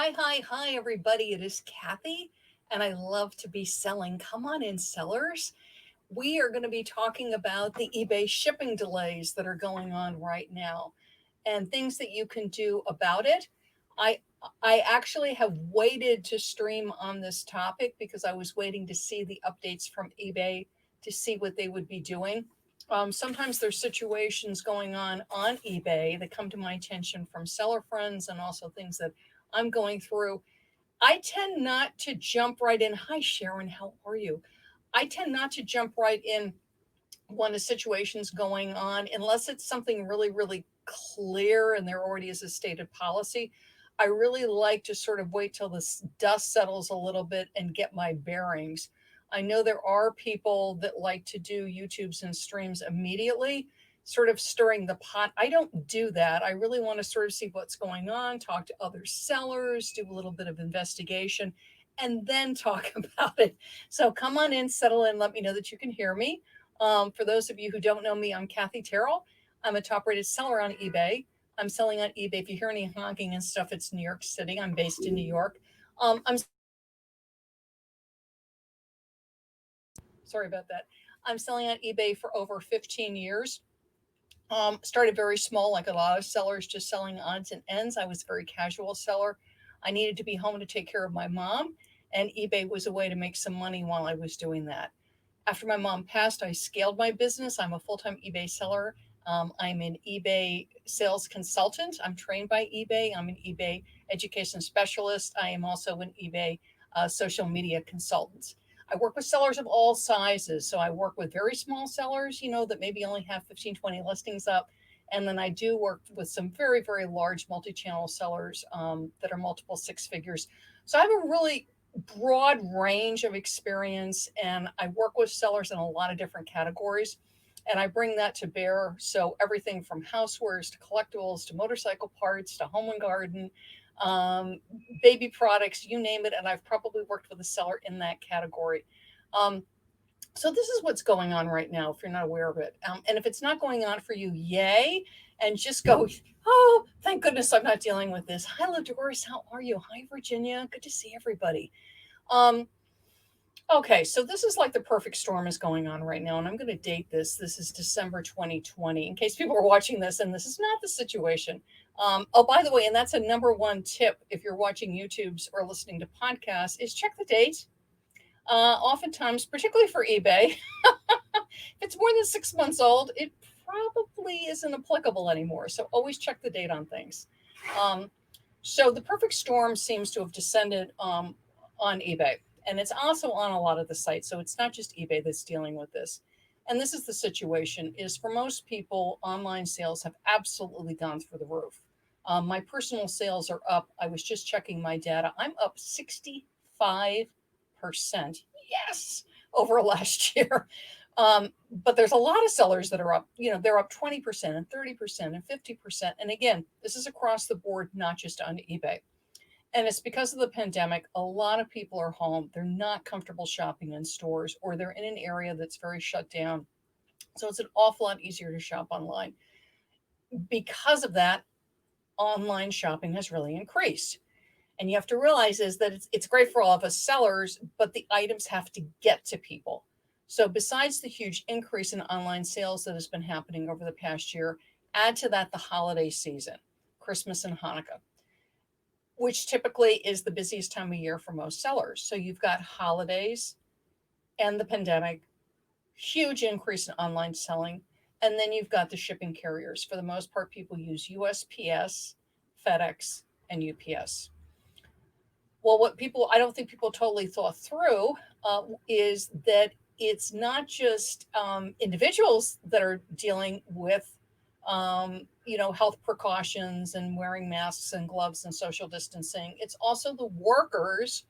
Hi, everybody. It is Kathy, and I love to be selling. Come on in, sellers. We are going to be talking about the eBay shipping delays that are going on right now and things that you can do about it. I I actually have waited to stream on this topic because I was waiting to see the updates from eBay to see what they would be doing. Sometimes there's situations going on eBay that come to my attention from seller friends and also things that I'm going through. I tend not to jump right in. Hi, Sharon, how are you? I tend not to jump right in when a situation's going on unless it's something really, really clear and there already is a stated policy. I really like to sort of wait till the dust settles a little bit and get my bearings. I know there are people that like to do YouTubes and streams immediately, sort of stirring the pot. I don't do that. I really want to sort of see what's going on, talk to other sellers, do a little bit of investigation, and then talk about it. So come on in, settle in, let me know that you can hear me. For those of you who don't know me, I'm Kathy Terrell. I'm a top rated seller on eBay. I'm selling on eBay. If you hear any honking and stuff, it's New York City. I'm based in New York. I'm sorry about that. I'm selling on eBay for over 15 years. Started very small, like a lot of sellers, just selling odds and ends. I was a very casual seller. I needed to be home to take care of my mom, and eBay was a way to make some money while I was doing that. After my mom passed, I scaled my business. I'm a full time eBay seller. I'm an eBay sales consultant. I'm trained by eBay. I'm an eBay education specialist. I am also an eBay social media consultant. I work with sellers of all sizes. So I work with very small sellers, that maybe only have 15, 20 listings up. And then I do work with some very, very large multi channel sellers that are multiple six figures. So I have a really broad range of experience, and I work with sellers in a lot of different categories, and I bring that to bear. So everything from housewares to collectibles to motorcycle parts to home and garden, um, baby products, you name it, and I've probably worked with a seller in that category. um, so this is what's going on right now if you're not aware of it, and if it's not going on for you, yay, and just go, oh, thank goodness I'm not dealing with this. Hi, Doris, how are you? Hi, Virginia, good to see everybody. um, okay, so this is like the perfect storm is going on right now, and I'm going to date this. This is December 2020, in case people are watching this and this is not the situation. Oh, by the way, and that's a number one tip if you're watching YouTubes or listening to podcasts, is check the date. Oftentimes, particularly for eBay, if it's more than 6 months old, it probably isn't applicable anymore. So always check the date on things. Um, so the perfect storm seems to have descended on eBay, and it's also on a lot of the sites. So it's not just eBay that's dealing with this. And this is the situation: is for most people, online sales have absolutely gone through the roof. My personal sales are up. I was just checking my data. I'm up 65%. Yes, over last year. But there's a lot of sellers that are up, they're up 20% and 30% and 50%. And again, this is across the board, not just on eBay. And it's because of the pandemic. A lot of people are home. They're not comfortable shopping in stores, or they're in an area that's very shut down. So it's an awful lot easier to shop online. Because of that, online shopping has really increased. And you have to realize is that it's great for all of us sellers, but the items have to get to people. So besides the huge increase in online sales that has been happening over the past year, add to that the holiday season, Christmas and Hanukkah, which typically is the busiest time of year for most sellers. So you've got holidays and the pandemic, huge increase in online selling. And then you've got the shipping carriers. For the most part, people use USPS, FedEx, and UPS. Well, what people, I don't think people totally thought through is that it's not just individuals that are dealing with, health precautions and wearing masks and gloves and social distancing. It's also the workers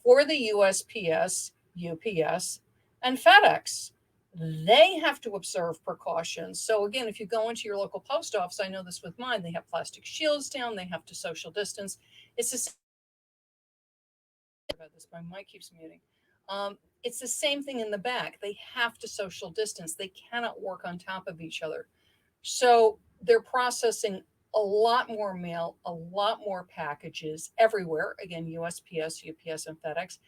for the USPS, UPS, and FedEx. They have to observe precautions. So again, if you go into your local post office, I know this with mine, they have plastic shields down, they have to social distance. It's the about this. My mic keeps muting. It's the same thing in the back. They have to social distance. They cannot work on top of each other. So they're processing a lot more mail, a lot more packages everywhere. Again, USPS, UPS, and FedEx.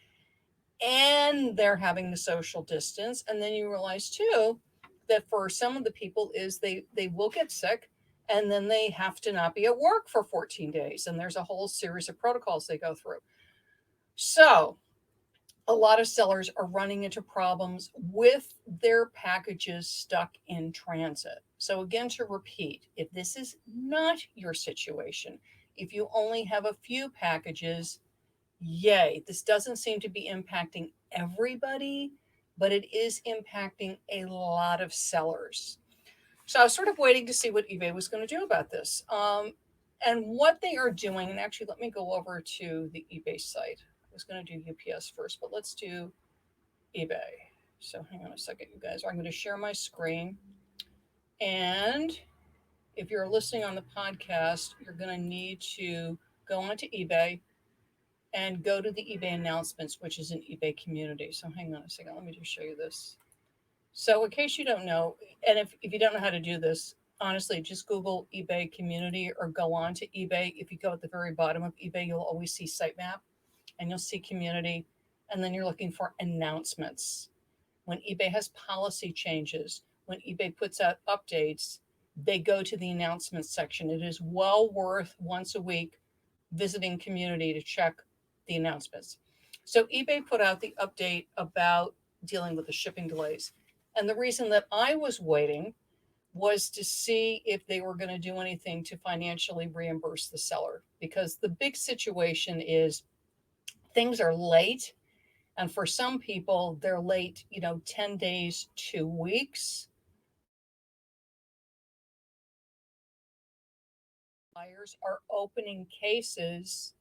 And they're having the social distance. And then you realize too that for some of the people is they will get sick and then they have to not be at work for 14 days. And there's a whole series of protocols they go through. So a lot of sellers are running into problems with their packages stuck in transit. So, again, to repeat, if this is not your situation, if you only have a few packages, yay, this doesn't seem to be impacting everybody, but it is impacting a lot of sellers. So, I was sort of waiting to see what eBay was going to do about this. And what they are doing, and actually, let me go over to the eBay site. I was going to do UPS first, but let's do eBay. So hang on a second, you guys. I'm going to share my screen. And if you're listening on the podcast, you're going to need to go onto eBay and go to the eBay announcements, which is an eBay community. So hang on a second. Let me just show you this. So in case you don't know, and if you don't know how to do this, honestly, just Google eBay community or go on to eBay. If you go at the very bottom of eBay, you'll always see sitemap and you'll see community. And then you're looking for announcements. When eBay has policy changes, when eBay puts out updates, they go to the announcements section. It is well worth once a week visiting community to check the announcements. So eBay put out the update about dealing with the shipping delays. And the reason that I was waiting was to see if they were going to do anything to financially reimburse the seller. Because the big situation is things are late, and for some people, they're late, 10 days, 2 weeks. Buyers are opening cases.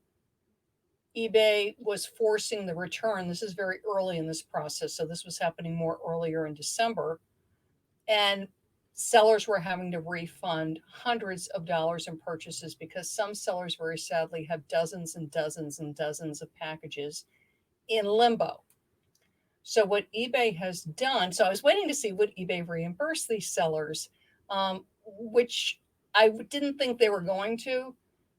eBay was forcing the return. This is very early in this process. So this was happening more earlier in December. And sellers were having to refund hundreds of dollars in purchases because some sellers, very sadly, have dozens and dozens and dozens of packages in limbo. So what eBay has done, so I was waiting to see would eBay reimburse these sellers, which I didn't think they were going to.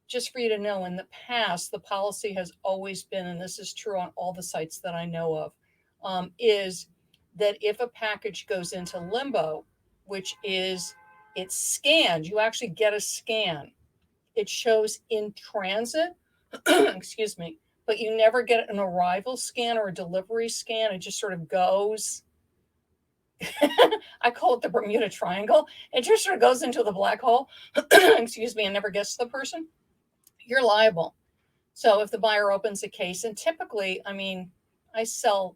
Just for you to know, in the past, the policy has always been, and this is true on all the sites that I know of, is that if a package goes into limbo, which is it's scanned, you actually get a scan. It shows in transit, excuse me, but you never get an arrival scan or a delivery scan. It just sort of goes. I call it the Bermuda Triangle. It just sort of goes into the black hole, excuse me, and never gets to the person. You're liable. So if the buyer opens a case, and typically, I mean, I sell,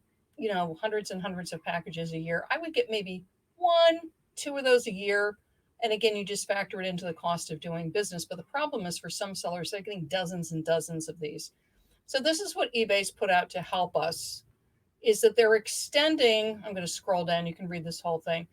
hundreds and hundreds of packages a year. I would get maybe one, two of those a year. And again, you just factor it into the cost of doing business. But the problem is for some sellers, they're getting dozens and dozens of these. So this is what eBay's put out to help us is that they're extending. I'm going to scroll down. You can read this whole thing.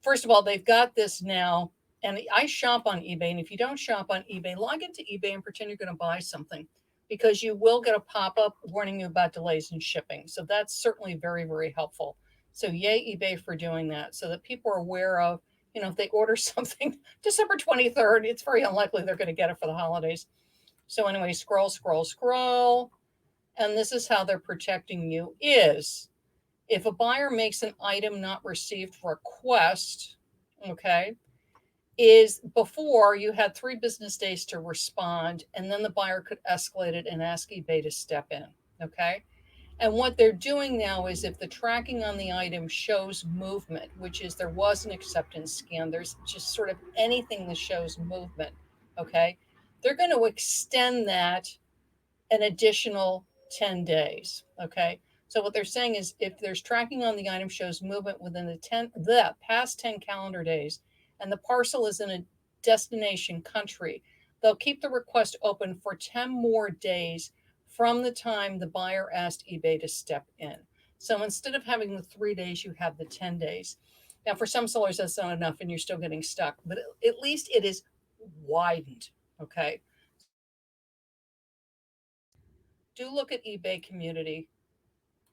First of all, they've got this now. And I shop on eBay. And if you don't shop on eBay, log into eBay and pretend you're going to buy something because you will get a pop-up warning you about delays in shipping. So that's certainly very, very helpful. So yay, eBay for doing that so that people are aware of, if they order something December 23rd, it's very unlikely they're going to get it for the holidays. So anyway, scroll, scroll, scroll. And this is how they're protecting you is if a buyer makes an item not received request, okay, is before you had 3 business days to respond, and then the buyer could escalate it and ask eBay to step in, okay? And what they're doing now is if the tracking on the item shows movement, which is there was an acceptance scan, there's just sort of anything that shows movement, okay? They're going to extend that an additional 10 days. Okay. So what they're saying is if there's tracking on the item shows movement within the past 10 calendar days and the parcel is in a destination country, they'll keep the request open for 10 more days from the time the buyer asked eBay to step in. So instead of having the 3 days, you have the 10 days. Now, for some sellers, that's not enough and you're still getting stuck, but at least it is widened. Okay. Do look at eBay community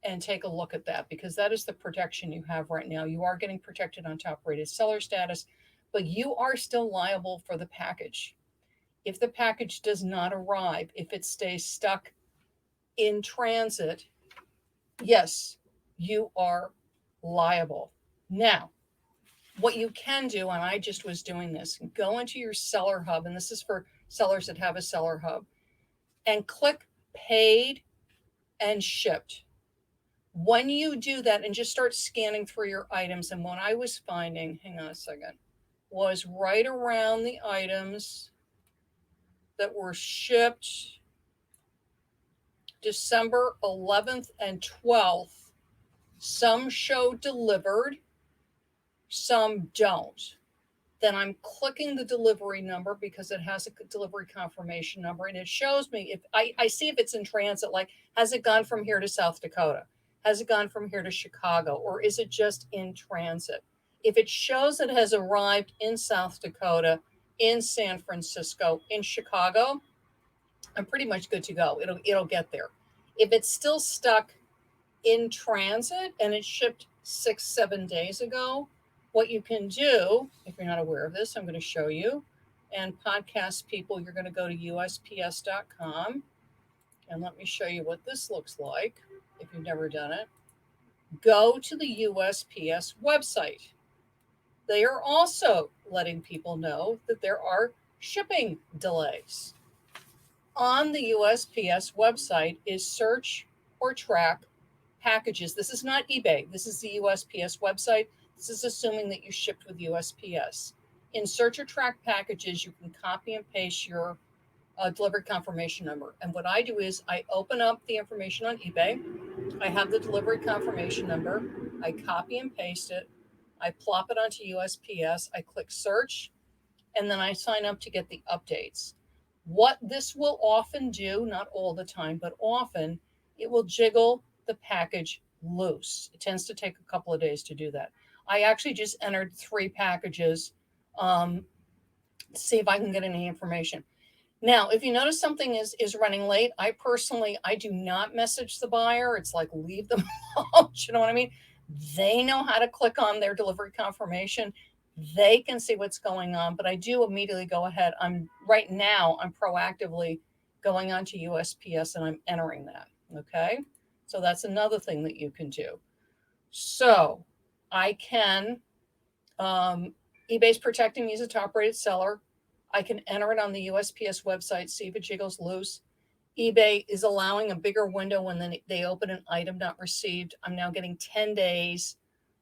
and take a look at that because that is the protection you have right now. You are getting protected on top rated seller status, but you are still liable for the package. If the package does not arrive, if it stays stuck in transit, yes, you are liable. Now, what you can do, and I just was doing this, go into your seller hub, and this is for sellers that have a seller hub, and click paid and shipped. When you do that and just start scanning through your items, and what I was finding, hang on a second, was right around the items that were shipped December 11th and 12th, some show delivered, some don't. Then I'm clicking the delivery number because it has a delivery confirmation number, and it shows me if I see if it's in transit, like has it gone from here to South Dakota? Has it gone from here to Chicago? Or is it just in transit? If it shows it has arrived in South Dakota, in San Francisco, in Chicago, I'm pretty much good to go. It'll get there. If it's still stuck in transit and it shipped 6-7 days ago, what you can do, if you're not aware of this, I'm going to show you. And podcast people, you're going to go to USPS.com, and let me show you what this looks like if you've never done it. Go to the USPS website. They are also letting people know that there are shipping delays. On the USPS website is search or track packages. This is not eBay. This is the USPS website. This is assuming that you shipped with USPS. In search or track packages, you can copy and paste your delivery confirmation number. And what I do is I open up the information on eBay. I have the delivery confirmation number. I copy and paste it. I plop it onto USPS. I click search, and then I sign up to get the updates. What this will often do, not all the time, but often, it will jiggle the package loose. It tends to take a couple of days to do that. I actually just entered 3 packages to see if I can get any information. Now, if you notice something is running late, I do not message the buyer. It's like leave them alone. You know what I mean? They know how to click on their delivery confirmation. They can see what's going on, but I do immediately go ahead. I'm proactively going onto USPS and I'm entering that. Okay. So that's another thing that you can do. So I can, eBay's protecting me as a top rated seller. I can enter it on the USPS website, see if it jiggles loose. eBay is allowing a bigger window when they open an item not received. I'm now getting 10 days.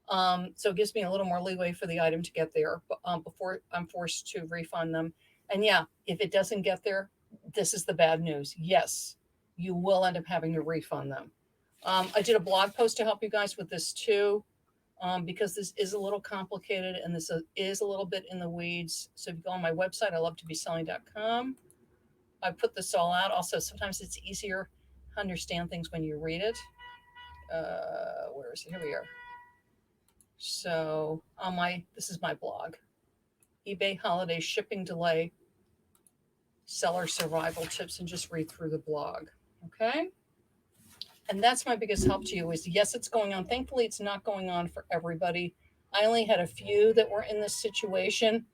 So it gives me a little more leeway for the item to get there before I'm forced to refund them. And yeah, if it doesn't get there, this is the bad news. Yes, you will end up having to refund them. I did a blog post to help you guys with this too, because this is a little complicated and this is a little bit in the weeds. So if you go on my website, ilovetobeselling.com, I put this all out. Also, sometimes it's easier to understand things when you read it. Where is it? Here we are. So this is my blog, eBay holiday shipping delay, seller survival tips, and just read through the blog. Okay. And that's my biggest help to you is yes, it's going on. Thankfully, it's not going on for everybody. I only had a few that were in this situation.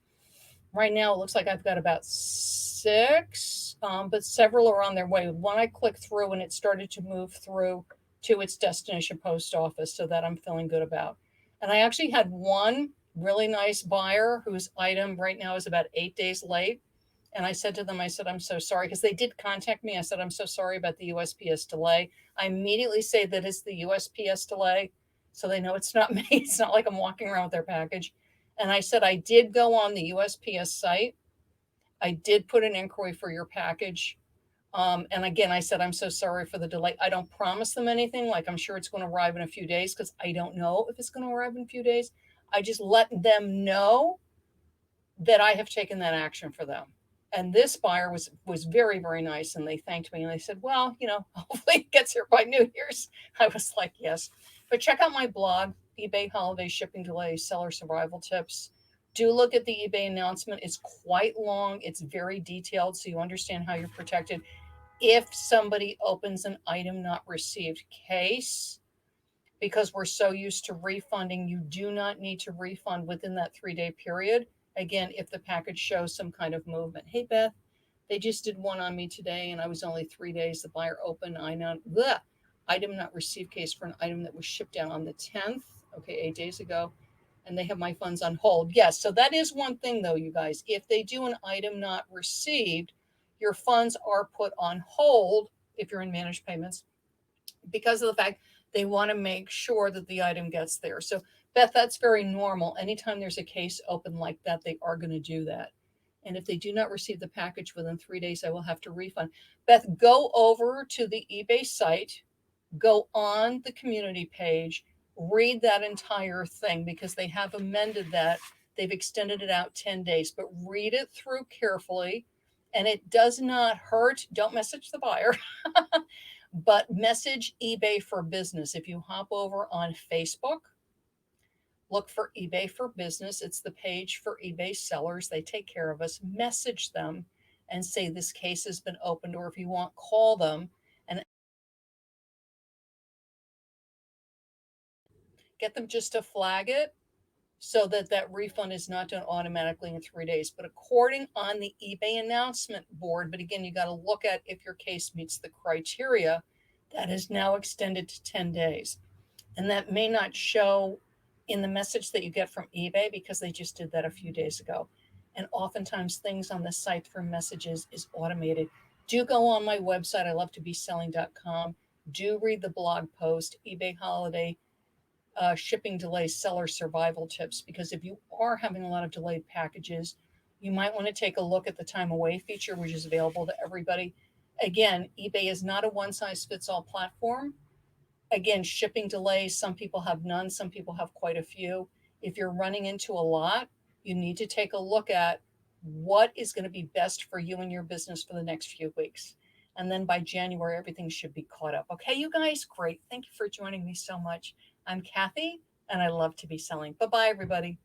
Right now, it looks like I've got about 6, but several are on their way. One I clicked through and it started to move through to its destination post office, so that I'm feeling good about. And I actually had one really nice buyer whose item right now is about 8 days late. And I said to them, I said, I'm so sorry, because they did contact me. I said, I'm so sorry about the USPS delay. I immediately say that it's the USPS delay, so they know it's not me. It's not like I'm walking around with their package. And I said, I did go on the USPS site. I did put an inquiry for your package. And again, I said, I'm so sorry for the delay. I don't promise them anything. Like, I'm sure it's going to arrive in a few days because I don't know if it's going to arrive in a few days. I just let them know that I have taken that action for them. And this buyer was very, very nice. And they thanked me and they said, well, hopefully it gets here by New Year's. I was like, yes. But check out my blog, eBay holiday shipping delays, seller survival tips. Do look at the eBay announcement. It's quite long. It's very detailed, so you understand how you're protected. If somebody opens an item not received case, because we're so used to refunding, you do not need to refund within that 3-day period. Again, if the package shows some kind of movement. Hey, Beth, They just did one on me today, and I was only 3 days. The buyer opened. I know the item not received case for an item that was shipped out on the 10th. Okay, 8 days ago, and they have my funds on hold. Yes, so that is one thing though, you guys. If they do an item not received, your funds are put on hold if you're in managed payments because of the fact they want to make sure that the item gets there. So, Beth, that's very normal. Anytime there's a case open like that, they are going to do that. And if they do not receive the package within 3 days, I will have to refund. Beth, go over to the eBay site, go on the community page, read that entire thing because they have amended that. They've extended it out 10 days, but read it through carefully. And it does not hurt. Don't message the buyer. But message eBay for Business. If you hop over on Facebook, look for eBay for Business. It's the page for eBay sellers. They take care of us. Message them and say this case has been opened, or if you want, call them and get them just to flag it so that that refund is not done automatically in 3 days. But according on the eBay announcement board, but again, you got to look at if your case meets the criteria, that is now extended to 10 days. And that may not show in the message that you get from eBay because they just did that a few days ago. And oftentimes things on the site for messages is automated. Do go on my website, I love to be selling.com. Do read the blog post, eBay holiday shipping delays, seller survival tips, because if you are having a lot of delayed packages, you might want to take a look at the time away feature, which is available to everybody. Again, eBay is not a one size fits all platform. Again, shipping delays, some people have none, some people have quite a few. If you're running into a lot, you need to take a look at what is going to be best for you and your business for the next few weeks. And then by January, everything should be caught up. Okay, you guys, great. Thank you for joining me so much. I'm Kathy, and I love to be selling. Bye bye, everybody.